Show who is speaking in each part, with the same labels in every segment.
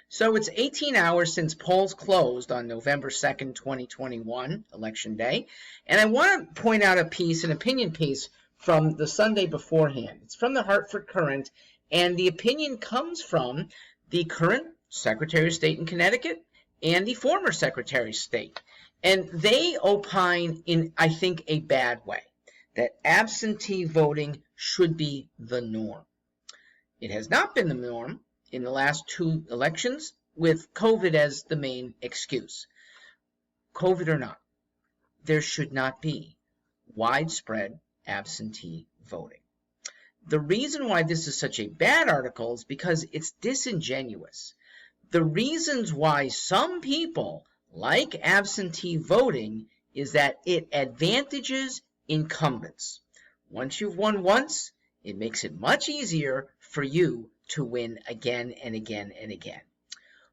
Speaker 1: So it's 18 hours since polls closed on November 2nd, 2021, Election Day. And I want to point out an opinion piece from the Sunday beforehand. It's from the Hartford Courant, and the opinion comes from the current Secretary of State in Connecticut and the former Secretary of State. And they opine in, I think, a bad way, that absentee voting should be the norm. It has not been the norm in the last 2 elections, with COVID as the main excuse. COVID or not, there should not be widespread absentee voting. The reason why this is such a bad article is because it's disingenuous. The reasons why some people like absentee voting is that it advantages incumbents. Once you've won once, it makes it much easier for you to win again and again and again.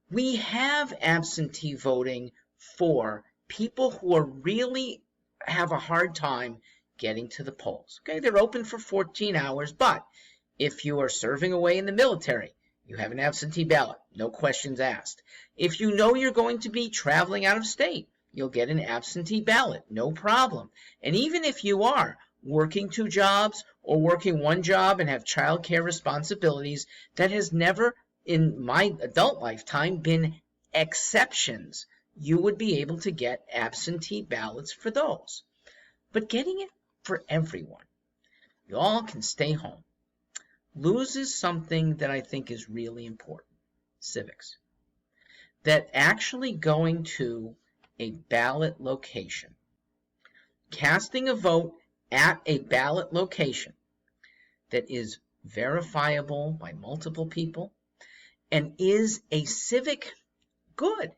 Speaker 1: We have absentee voting for people who are really have a hard time getting to the polls. Okay, they're open for 14 hours, but if you are serving away in the military, you have an absentee ballot, no questions asked. If you know you're going to be traveling out of state, you'll get an absentee ballot, no problem. And even if you are working 2 jobs or working 1 job and have child care responsibilities, that has never in my adult lifetime been exceptions. You would be able to get absentee ballots for those. But getting it for everyone, you all can stay home, loses something that I think is really important, civics. That actually going to a ballot location, casting a vote at a ballot location that is verifiable by multiple people and is a civic good.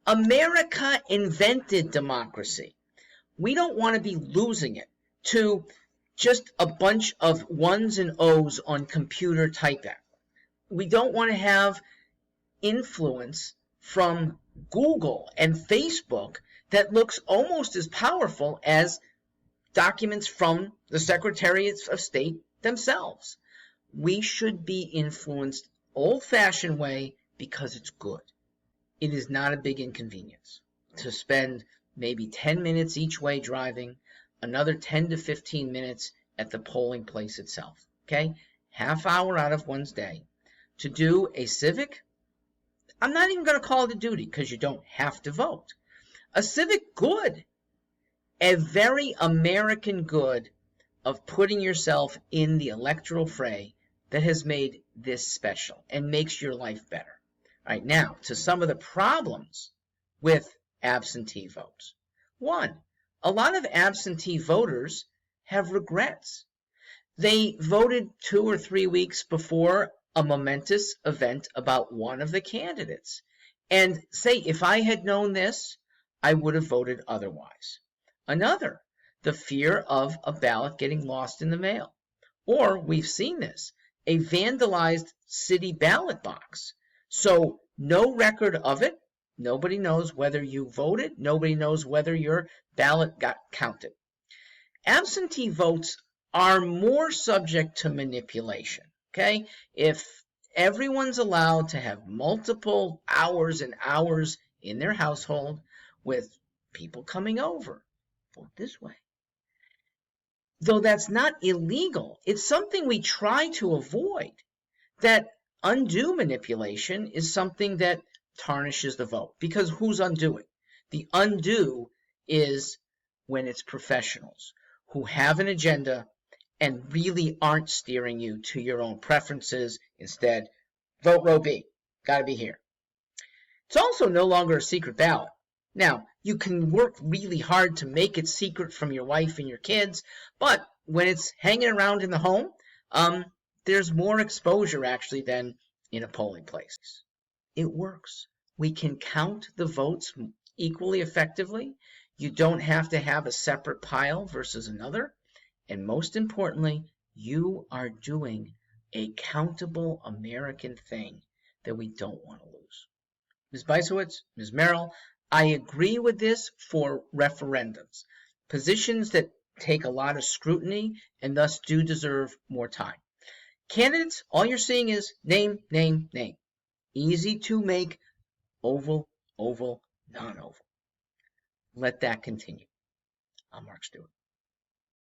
Speaker 1: America invented democracy. We don't want to be losing it to just a bunch of ones and O's on computer typing. We don't want to have influence from Google and Facebook that looks almost as powerful as documents from the Secretaries of State themselves. We should be influenced old-fashioned way because it's good. It is not a big inconvenience to spend maybe 10 minutes each way driving, another 10 to 15 minutes at the polling place itself. Okay? Half hour out of one's day to do a civic. I'm not even going to call it a duty because you don't have to vote. A civic good. A very American good of putting yourself in the electoral fray that has made this special and makes your life better. All right, now to some of the problems with absentee votes. 1, a lot of absentee voters have regrets. They voted 2 or 3 weeks before a momentous event about one of the candidates and say, if I had known this, I would have voted otherwise. Another, the fear of a ballot getting lost in the mail. Or, we've seen this, a vandalized city ballot box. So, no record of it. Nobody knows whether you voted. Nobody knows whether your ballot got counted. Absentee votes are more subject to manipulation. Okay? If everyone's allowed to have multiple hours and hours in their household with people coming over, vote this way. Though that's not illegal, it's something we try to avoid. That undue manipulation is something that tarnishes the vote. Because who's undoing? The undue is when it's professionals who have an agenda and really aren't steering you to your own preferences. Instead, vote row B. Got to be here. It's also no longer a secret ballot. Now, you can work really hard to make it secret from your wife and your kids, but when it's hanging around in the home, there's more exposure actually than in a polling place. It works. We can count the votes equally effectively. You don't have to have a separate pile versus another. And most importantly, you are doing a countable American thing that we don't want to lose. Ms. Bysiewicz, Ms. Merrill, I agree with this for referendums, positions that take a lot of scrutiny and thus do deserve more time. Candidates, all you're seeing is name, name, name. Easy to make oval, oval, non-oval. Let that continue. I'm Mark Stewart.